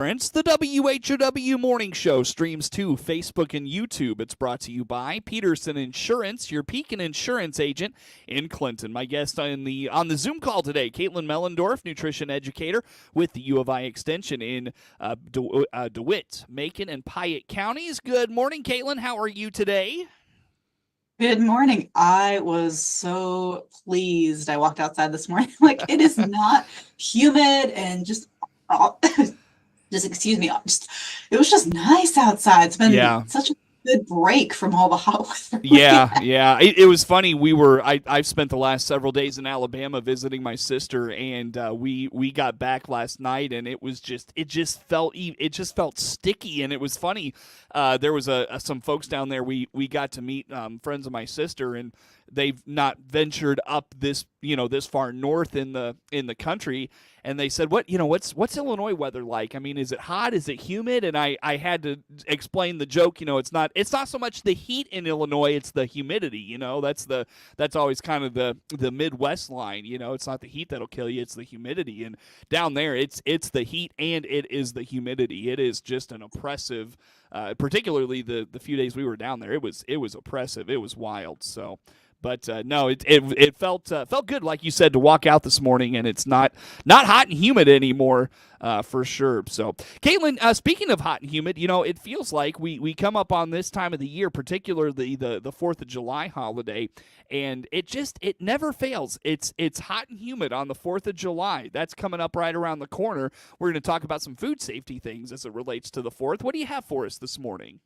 The WHOW Morning Show streams to Facebook and YouTube. It's brought to you by Peterson Insurance, your Pekin Insurance agent in Clinton. My guest on the Zoom call today, Caitlin Mellendorf, nutrition educator with the U of I Extension in DeWitt, Macon, and Piatt counties. Good morning, Caitlin. How are you today? Good morning. I was so pleased. I walked outside this morning. Like, it is not humid and just excuse me, it was just nice outside. It's been such a good break from all the hot weather. Yeah. It was funny. I've spent the last several days in Alabama visiting my sister, and we got back last night, and it just felt sticky, and it was funny. There was some folks down there. We got to meet friends of my sister, and they've not ventured up this far north in the country. And they said, what's Illinois weather like? I mean, is it hot? Is it humid? And I had to explain the joke. It's not so much the heat in Illinois, it's the humidity. That's always kind of the Midwest line. It's not the heat that'll kill you, it's the humidity. And down there, it's the heat and it is the humidity. It is just an oppressive. Particularly the few days we were down there, it was oppressive. It was wild. So. But no, it felt good, like you said, to walk out this morning, and it's not hot and humid anymore, for sure. So, Caitlin, speaking of hot and humid, it feels like we come up on this time of the year, particularly the 4th of July holiday, and it never fails. It's hot and humid on the 4th of July. That's coming up right around the corner. We're going to talk about some food safety things as it relates to the 4th. What do you have for us this morning?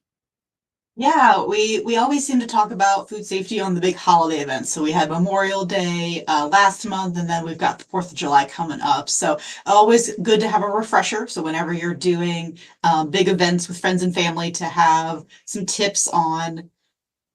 Yeah, we always seem to talk about food safety on the big holiday events. So we had Memorial Day last month, and then we've got the 4th of July coming up. So always good to have a refresher. So whenever you're doing big events with friends and family, to have some tips on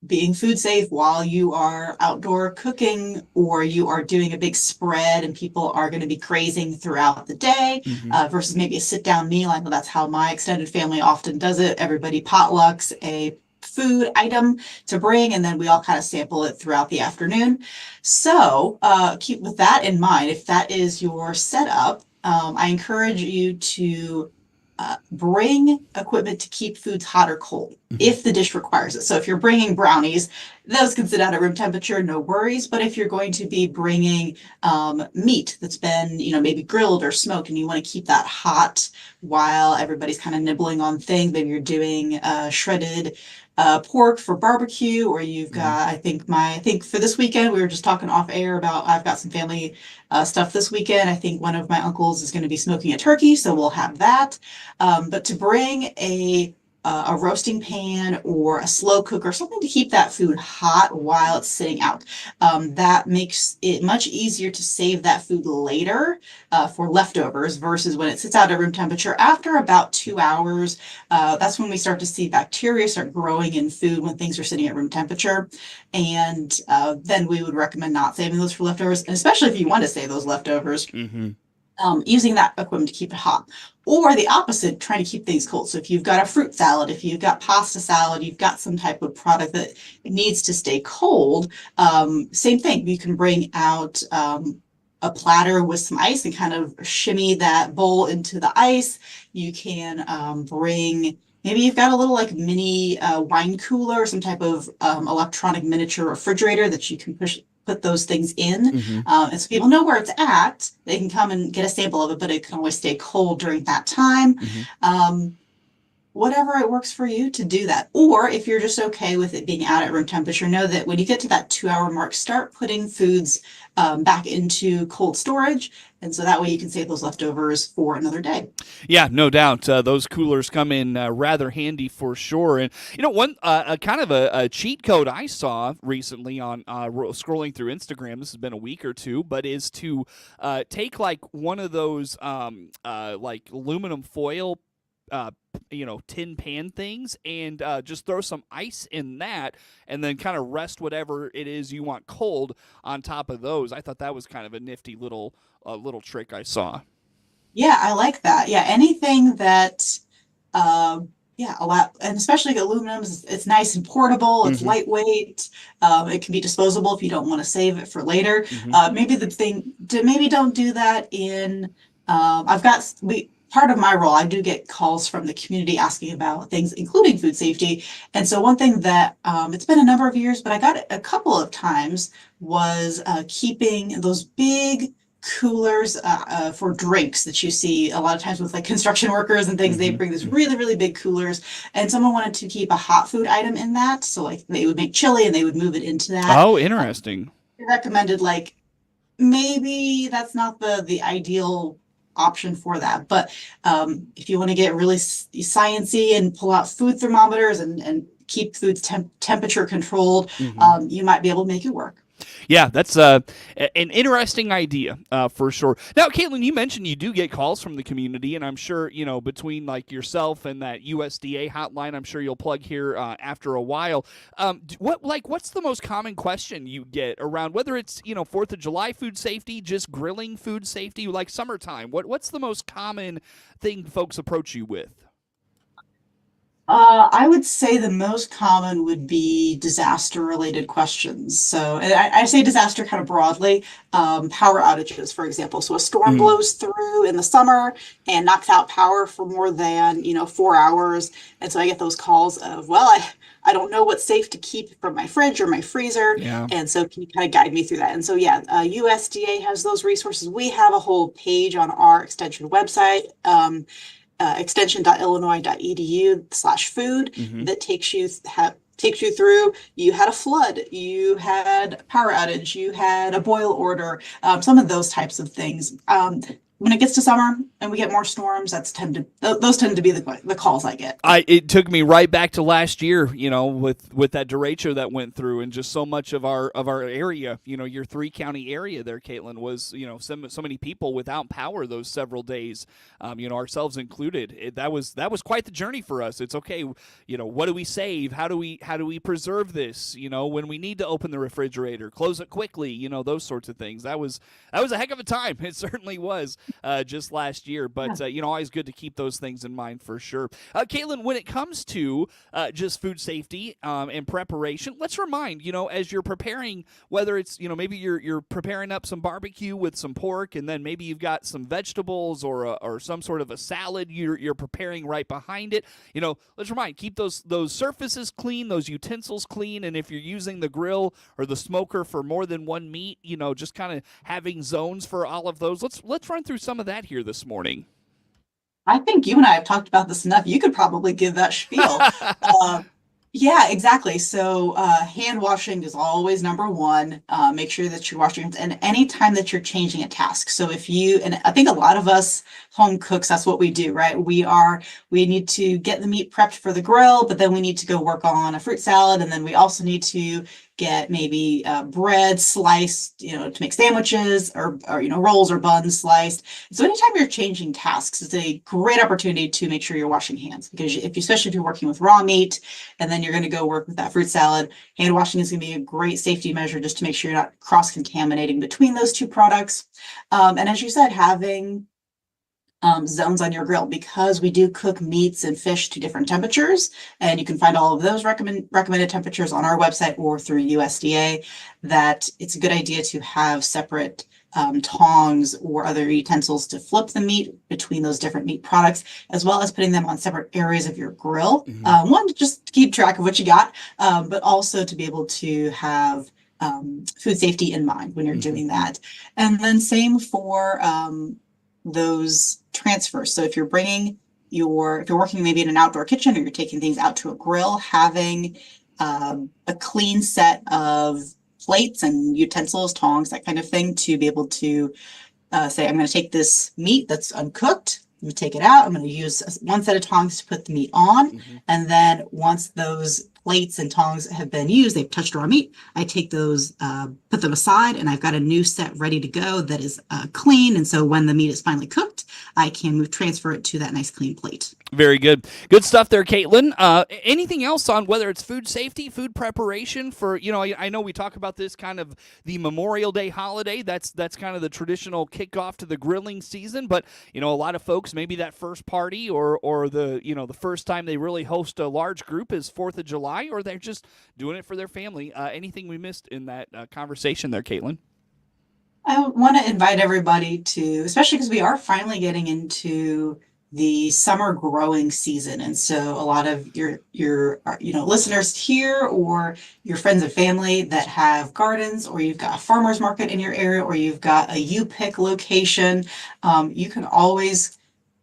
being food safe while you are outdoor cooking, or you are doing a big spread and people are going to be grazing throughout the day, versus maybe a sit down meal. I know that's how my extended family often does it. Everybody potlucks a food item to bring, and then we all kind of sample it throughout the afternoon. So keep with that in mind. If that is your setup, I encourage you to bring equipment to keep foods hot or cold if the dish requires it. So if you're bringing brownies, those can sit out at room temperature, no worries. But if you're going to be bringing meat that's been, maybe grilled or smoked, and you want to keep that hot while everybody's kind of nibbling on things, maybe you're doing shredded pork for barbecue, or you've got, I think for this weekend, we were just talking off air about, I've got some family stuff this weekend. I think one of my uncles is going to be smoking a turkey, so we'll have that. But to bring a roasting pan or a slow cooker, something to keep that food hot while it's sitting out. That makes it much easier to save that food later for leftovers, versus when it sits out at room temperature. After about 2 hours, that's when we start to see bacteria start growing in food when things are sitting at room temperature. And then we would recommend not saving those for leftovers, and especially if you want to save those leftovers. Using that equipment to keep it hot. Or the opposite, trying to keep things cold. So if you've got a fruit salad, if you've got pasta salad, you've got some type of product that needs to stay cold, same thing. You can bring out a platter with some ice and kind of shimmy that bowl into the ice. You can bring, maybe you've got a little like mini wine cooler, some type of electronic miniature refrigerator that you can put those things in. And so people know where it's at. They can come and get a sample of it, but it can always stay cold during that time. Whatever it works for you to do that. Or if you're just okay with it being out at room temperature, know that when you get to that 2 hour mark, start putting foods back into cold storage. And so that way you can save those leftovers for another day. Yeah, no doubt. Those coolers come in rather handy for sure. And, one kind of a cheat code I saw recently on scrolling through Instagram, this has been a week or two, but is to take like one of those like aluminum foil tin pan things, and just throw some ice in that, and then kind of rest whatever it is you want cold on top of those. I thought that was kind of a nifty little trick I saw. Yeah, I like that. Yeah, anything that and especially aluminum, it's nice and portable, it's lightweight, it can be disposable if you don't want to save it for later. Maybe don't do that in part of my role, I do get calls from the community asking about things, including food safety. And so one thing that it's been a number of years, but I got it a couple of times was keeping those big coolers for drinks that you see a lot of times with like construction workers and things. They bring these really, really big coolers, and someone wanted to keep a hot food item in that. So like they would make chili and they would move it into that. Oh, interesting. They recommended like maybe that's not the ideal option for that. But if you want to get really sciencey and pull out food thermometers and keep foods temperature controlled, you might be able to make it work. Yeah, that's an interesting idea for sure. Now, Caitlin, you mentioned you do get calls from the community, and I'm sure, between like yourself and that USDA hotline, I'm sure you'll plug here after a while. What's the most common question you get around whether it's 4th of July food safety, just grilling food safety, like summertime? What's the most common thing folks approach you with? I would say the most common would be disaster related questions. So, and I say disaster kind of broadly, power outages, for example. So a storm blows through in the summer and knocks out power for more than, 4 hours. And so I get those calls of, well, I don't know what's safe to keep from my fridge or my freezer. Yeah. And so can you kind of guide me through that? And so, yeah, USDA has those resources. We have a whole page on our extension website. Extension.illinois.edu/food that takes you through. You had a flood, you had a power outage, you had a boil order, some of those types of things. When it gets to summer and we get more storms, those tend to be the calls I get. It took me right back to last year, with that derecho that went through, and just so much of our area, your 3-county area there, Caitlin, was so many people without power those several days, ourselves included. That was quite the journey for us. It's okay, what do we save? How do we preserve this? When we need to open the refrigerator, close it quickly, those sorts of things. That was a heck of a time. It certainly was. Just last year, but always good to keep those things in mind for sure. Caitlin, when it comes to just food safety and preparation, let's remind, as you're preparing, whether it's maybe you're preparing up some barbecue with some pork, and then maybe you've got some vegetables or some sort of a salad you're preparing right behind it. Let's remind, keep those surfaces clean, those utensils clean, and if you're using the grill or the smoker for more than one meat, just kind of having zones for all of those. Let's run through some of that here this morning. I think you and I have talked about this enough. You could probably give that spiel. Yeah, exactly. So hand washing is always number one. Make sure that you're washing your hands, and anytime that you're changing a task. So and I think a lot of us home cooks, that's what we do, right? We need to get the meat prepped for the grill, but then we need to go work on a fruit salad, and then we also need to get maybe bread sliced, to make sandwiches or rolls or buns sliced. So anytime you're changing tasks, it's a great opportunity to make sure you're washing hands, because especially if you're working with raw meat and then you're going to go work with that fruit salad, hand washing is going to be a great safety measure just to make sure you're not cross-contaminating between those two products. And as you said, having zones on your grill, because we do cook meats and fish to different temperatures, and you can find all of those recommended temperatures on our website or through USDA, that it's a good idea to have separate tongs or other utensils to flip the meat between those different meat products, as well as putting them on separate areas of your grill. One, just to keep track of what you got, but also to be able to have food safety in mind when you're doing that. And then same for those transfers. So if you're working maybe in an outdoor kitchen, or you're taking things out to a grill, having a clean set of plates and utensils, tongs, that kind of thing, to be able to say, I'm going to take this meat that's uncooked, I'm going to take it out, I'm going to use one set of tongs to put the meat on, and then once those plates and tongs have been used, they've touched raw meat, I take those, put them aside, and I've got a new set ready to go that is clean. And so when the meat is finally cooked, I can transfer it to that nice clean plate. Very good. Good stuff there, Caitlin. Anything else on whether it's food safety, food preparation for, I know we talk about this kind of the Memorial Day holiday. That's kind of the traditional kickoff to the grilling season. But, a lot of folks, maybe that first party or the, the first time they really host a large group is 4th of July, or they're just doing it for their family. Anything we missed in that conversation there, Caitlin? I want to invite everybody to, especially because we are finally getting into the summer growing season. And so a lot of your listeners here or your friends and family that have gardens, or you've got a farmer's market in your area, or you've got a U-Pick location, you can always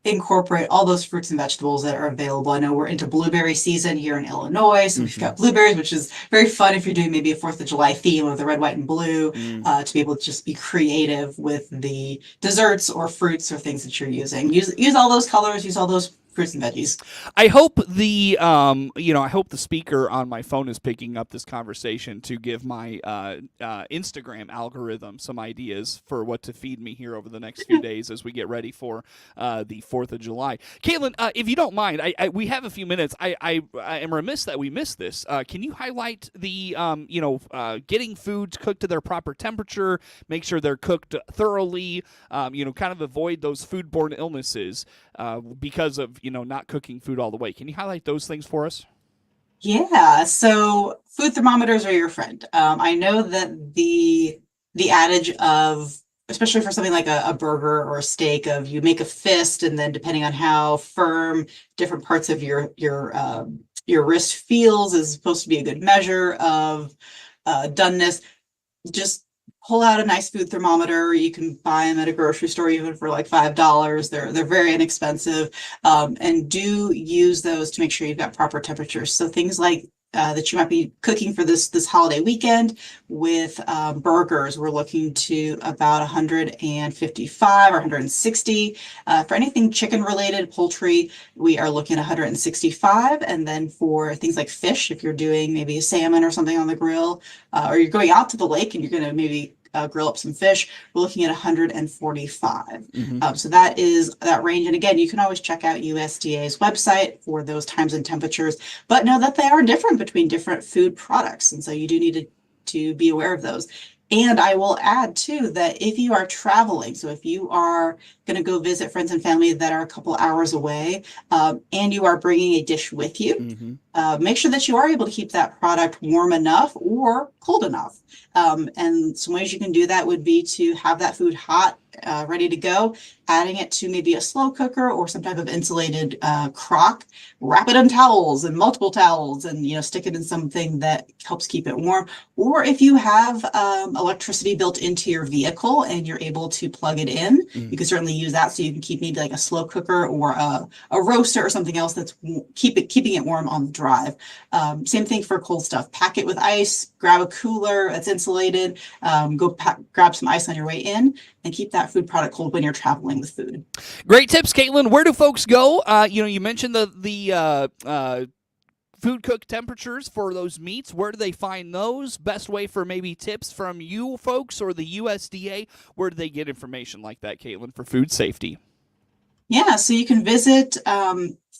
incorporate all those fruits and vegetables that are available. I know we're into blueberry season here in Illinois, so we've Mm-hmm. got blueberries, which is very fun if you're doing maybe a 4th of July theme with the red, white, and blue, Mm. to be able to just be creative with the desserts or fruits or things that you're using. Use all those colors, use all those fruits and veggies. I hope I hope the speaker on my phone is picking up this conversation to give my Instagram algorithm some ideas for what to feed me here over the next few days as we get ready for the 4th of July. Caitlin, if you don't mind, we have a few minutes. I am remiss that we missed this. Can you highlight the getting foods cooked to their proper temperature, make sure they're cooked thoroughly, kind of avoid those foodborne illnesses because of not cooking food all the way. Can you highlight those things for us? Yeah, so food thermometers are your friend. I know that the adage of, especially for something like a burger or a steak, of you make a fist, and then depending on how firm different parts of your wrist feels is supposed to be a good measure of doneness. Just pull out a nice food thermometer. You can buy them at a grocery store even for like $5. They're very inexpensive, and do use those to make sure you've got proper temperatures. So things like that you might be cooking for this holiday weekend with burgers, we're looking to about 155 or 160. For anything chicken related, poultry, we are looking at 165. And then for things like fish, if you're doing maybe a salmon or something on the grill, or you're going out to the lake and you're going to maybe grill up some fish, we're looking at 145. Mm-hmm. So that is that range. And again, you can always check out USDA's website for those times and temperatures, but know that they are different between different food products. And so you do need to be aware of those. And I will add too that if you are traveling, so if you are going to go visit friends and family that are a couple hours away, and you are bringing a dish with you, Mm-hmm. make sure that you are able to keep that product warm enough or cold enough. And some ways you can do that would be to have that food hot, ready to go, adding it to maybe a slow cooker or some type of insulated crock, wrap it in towels and multiple towels, and stick it in something that helps keep it warm. Or if you have electricity built into your vehicle and you're able to plug it in, you can certainly use that, so you can keep maybe like a slow cooker or a roaster or something else that's keeping it warm on the drive. Same thing for cold stuff. Pack it with ice, grab a cooler that's insulated, grab some ice on your way in, and keep that food product cold when you're traveling with food. Great tips, Caitlin. Where do folks go? You mentioned the food cook temperatures for those meats. Where do they find those? Best way for maybe tips from you folks or the USDA. Where do they get information like that, Caitlin, for food safety? Yeah, so you can visit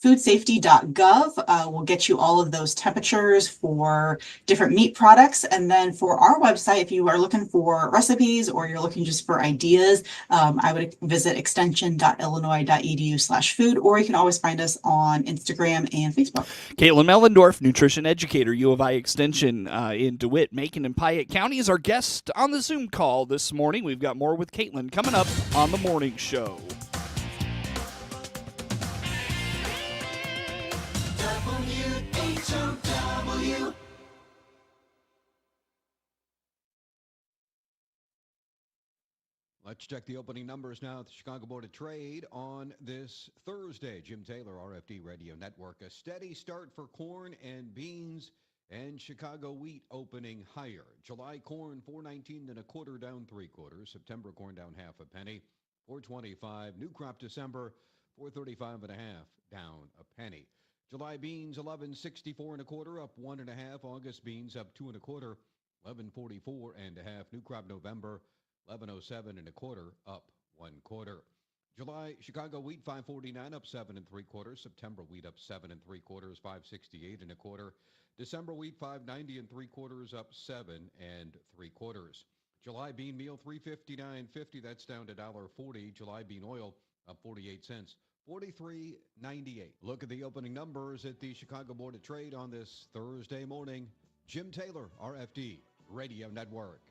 foodsafety.gov. We'll get you all of those temperatures for different meat products. And then for our website, if you are looking for recipes or you're looking just for ideas, I would visit extension.illinois.edu/food, or you can always find us on Instagram and Facebook. Caitlin Mellendorf, nutrition educator, U of I Extension in DeWitt, Macon, and Piatt County, is our guest on the Zoom call this morning. We've got more with Caitlin coming up on the morning show. WHOW. Let's check the opening numbers now at the Chicago Board of Trade on this Thursday. Jim Taylor, RFD Radio Network. A steady start for corn and beans, and Chicago wheat opening higher. July corn $4.19 1/4, down 3/4. September corn down 1/2 penny, $4.25. New crop December $4.35 1/2, down a penny. July beans $11.64 1/4, up 1 1/2. August beans up 2 1/4, $11.44 1/2. New crop November $11.07 1/4, up 1/4. July Chicago wheat $5.49, up 7 3/4. September wheat up 7 3/4, $5.68 1/4. December wheat $5.90 3/4, up 7 3/4. July bean meal $3.59.50, that's down to $1.40. July bean oil up 48 cents, $43.98. Look at the opening numbers at the Chicago Board of Trade on this Thursday morning. Jim Taylor, RFD Radio Network.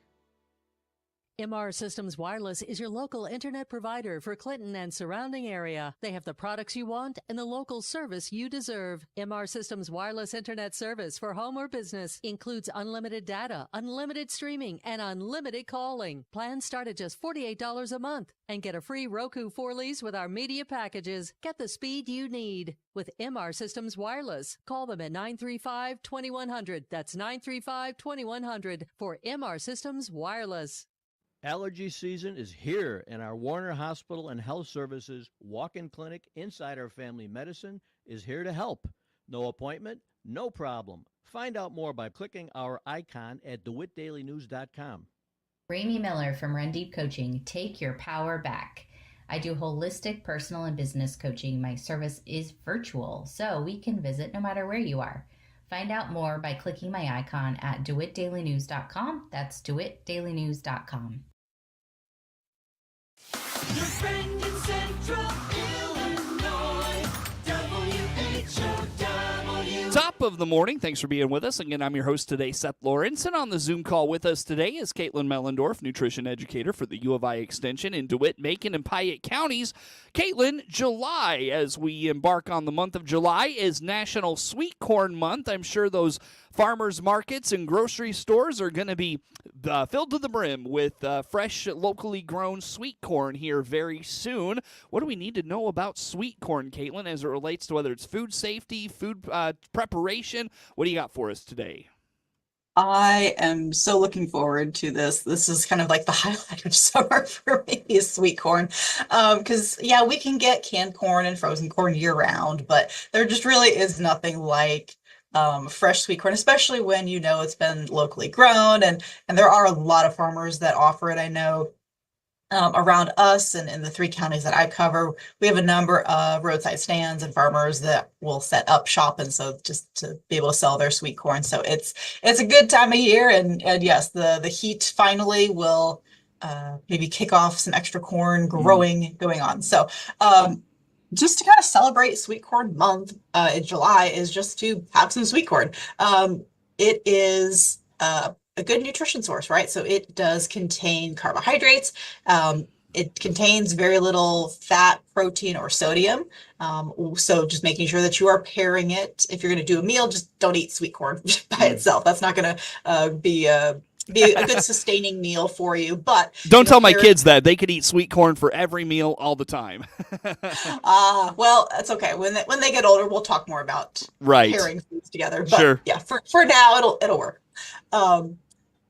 MR Systems Wireless is your local internet provider for Clinton and surrounding area. They have the products you want and the local service you deserve. MR Systems Wireless Internet service for home or business includes unlimited data, unlimited streaming, and unlimited calling. Plans start at just $48 a month and get a free Roku 4Ls with our media packages. Get the speed you need with MR Systems Wireless. Call them at 935-2100. That's 935-2100 for MR Systems Wireless. Allergy season is here, and our Warner Hospital and Health Services walk-in clinic inside our family medicine is here to help. No appointment, no problem. Find out more by clicking our icon at DeWittDailyNews.com. Ramey Miller from Run Deep Coaching. Take your power back. I do holistic personal and business coaching. My service is virtual, so we can visit no matter where you are. Find out more by clicking my icon at DeWittDailyNews.com. That's DeWittDailyNews.com. Your friend in Central Illinois, WHOW. Top of the morning. Thanks for being with us. Again, I'm your host today, Seth Lawrence, and on the Zoom call with us today is Caitlin Mellendorf, nutrition educator for the U of I Extension in DeWitt, Macon, and Piatt counties. Caitlin, July, as we embark on the month of July, is National Sweet Corn Month. I'm sure those farmers markets and grocery stores are going to be filled to the brim with fresh, locally grown sweet corn here very soon. What do we need to know about sweet corn, Caitlin, as it relates to whether it's food safety, food preparation? What do you got for us today? I am so looking forward to this. This is kind of like the highlight of summer for me, is sweet corn. Because, yeah, we can get canned corn and frozen corn year round, but there just really is nothing like fresh sweet corn, especially when you know it's been locally grown, and there are a lot of farmers that offer it. I know around us and in the 3 counties that I cover, we have a number of roadside stands and farmers that will set up shop, and so just to be able to sell their sweet corn. So it's a good time of year, and yes, the heat finally will maybe kick off some extra corn going on. So just to kind of celebrate Sweet Corn Month in July is just to have some sweet corn. It is a good nutrition source, right? So it does contain carbohydrates. It contains very little fat, protein, or sodium. So just making sure that you are pairing it. If you're going to do a meal, just don't eat sweet corn by itself. That's not going to be a good sustaining meal for you. But don't tell my kids that. They could eat sweet corn for every meal all the time. Well, that's okay. When they get older, we'll talk more about pairing foods together. But sure. Yeah, for now it'll work.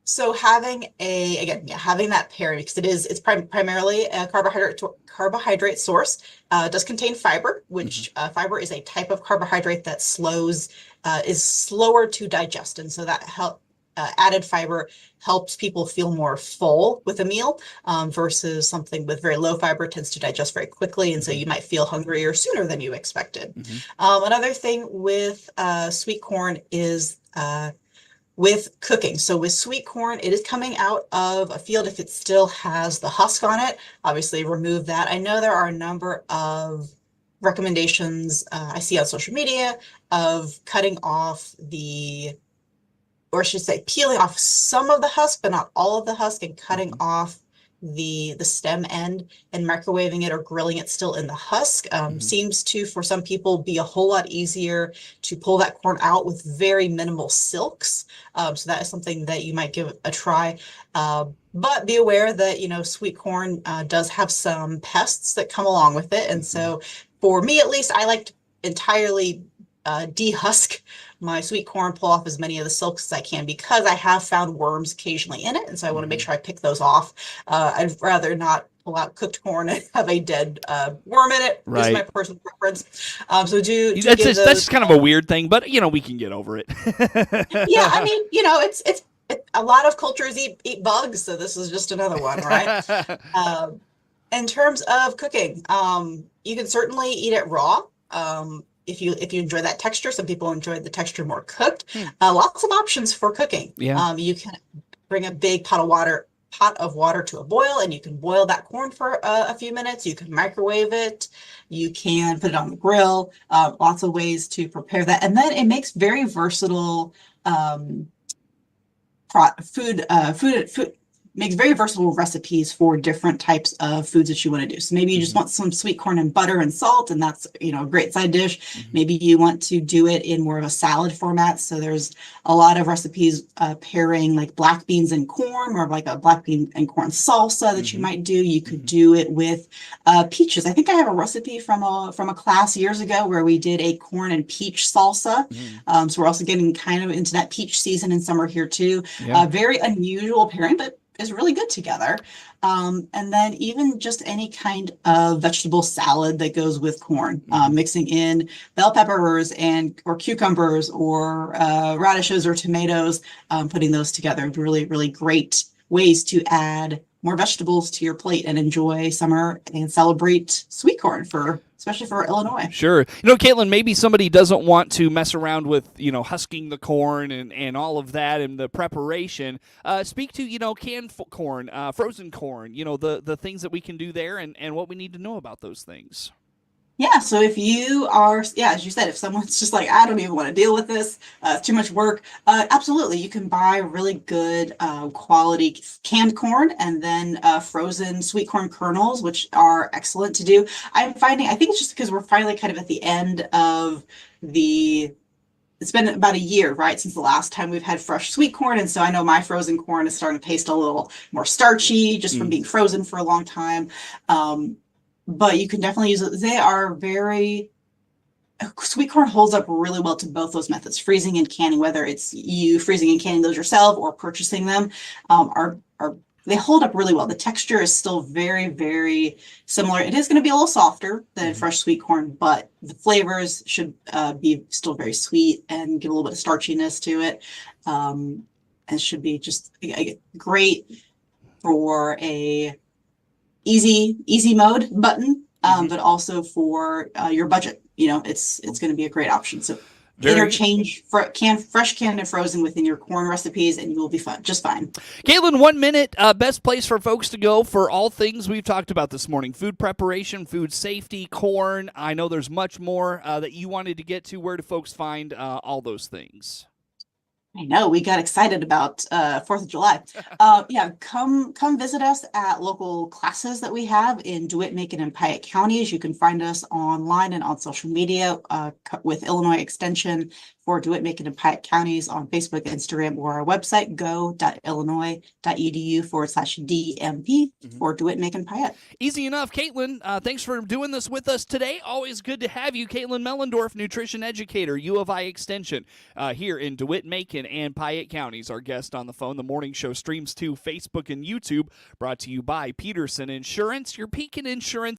So having that pairing, because it's primarily a carbohydrate source. It does contain fiber, which fiber is a type of carbohydrate that is slower to digest, and so that added fiber helps people feel more full with a meal versus something with very low fiber tends to digest very quickly, and so you might feel hungrier sooner than you expected. Another thing with sweet corn is with cooking. So with sweet corn, it is coming out of a field. If it still has the husk on it, obviously remove that. I know there are a number of recommendations I see on social media of cutting off or I should say peeling off some of the husk, but not all of the husk, and cutting off the stem end and microwaving it or grilling it still in the husk seems to, for some people, be a whole lot easier to pull that corn out with very minimal silks. So that is something that you might give a try. But be aware that, sweet corn does have some pests that come along with it. And so for me, at least, I like to entirely dehusk my sweet corn, pull off as many of the silks as I can, because I have found worms occasionally in it, and so I want to make sure I pick those off. I'd rather not pull out cooked corn and have a dead worm in it. Right. Is my personal preference. So that's just kind of a weird thing, but we can get over it. Yeah, I mean, it's a lot of cultures eat bugs, so this is just another one, right? In terms of cooking, you can certainly eat it raw. If you enjoy that texture. Some people enjoy the texture more cooked. Lots of options for cooking. Yeah. You can bring a big pot of water to a boil, and you can boil that corn for a few minutes. You can microwave it. You can put it on the grill. Lots of ways to prepare that, and then it makes very versatile food makes very versatile recipes for different types of foods that you want to do. So maybe you just want some sweet corn and butter and salt, and that's, a great side dish. Maybe you want to do it in more of a salad format. So there's a lot of recipes pairing like black beans and corn, or like a black bean and corn salsa that you might do. You could do it with peaches. I think I have a recipe from a class years ago where we did a corn and peach salsa. So we're also getting kind of into that peach season in summer here too. Yeah. Very unusual pairing, but is really good together. And then even just any kind of vegetable salad that goes with corn, mixing in bell peppers or cucumbers or radishes or tomatoes, putting those together. Really, really great ways to add more vegetables to your plate and enjoy summer and celebrate sweet corn, especially for Illinois. Sure. Caitlin, maybe somebody doesn't want to mess around with, husking the corn and all of that and the preparation. Speak to, canned corn, frozen corn, the things that we can do there and what we need to know about those things. Yeah, so if you are, as you said, if someone's just like, I don't even want to deal with this, it's too much work, absolutely. You can buy really good quality canned corn and then frozen sweet corn kernels, which are excellent to do. I think it's just because we're finally kind of at the end of it's been about a year, right, since the last time we've had fresh sweet corn. And so I know my frozen corn is starting to taste a little more starchy just from being frozen for a long time. But you can definitely use it. Sweet corn holds up really well to both those methods, freezing and canning, whether it's you freezing and canning those yourself or purchasing them, they hold up really well. The texture is still very, very similar. It is going to be a little softer than fresh sweet corn, but the flavors should be still very sweet and give a little bit of starchiness to it. And should be just great for a easy mode button, but also for your budget. It's going to be a great option. So interchange fresh canned and frozen within your corn recipes, and you will be just fine. Caitlin, 1 minute, best place for folks to go for all things we've talked about this morning: food preparation, food safety, corn. I know there's much more that you wanted to get to. Where do folks find all those things? I know we got excited about 4th of July. Come visit us at local classes that we have in DeWitt, Macon, and Piatt counties. You can find us online and on social media with Illinois Extension for DeWitt, Macon, and Piatt counties on Facebook, Instagram, or our website, go.illinois.edu/DMP for DeWitt, Macon, Piatt. Easy enough. Caitlin, thanks for doing this with us today. Always good to have you. Caitlin Mellendorf, nutrition educator, U of I Extension, here in DeWitt, Macon, and Piatt counties. Our guest on the phone. The morning show streams to Facebook and YouTube, brought to you by Peterson Insurance, your Pekin Insurance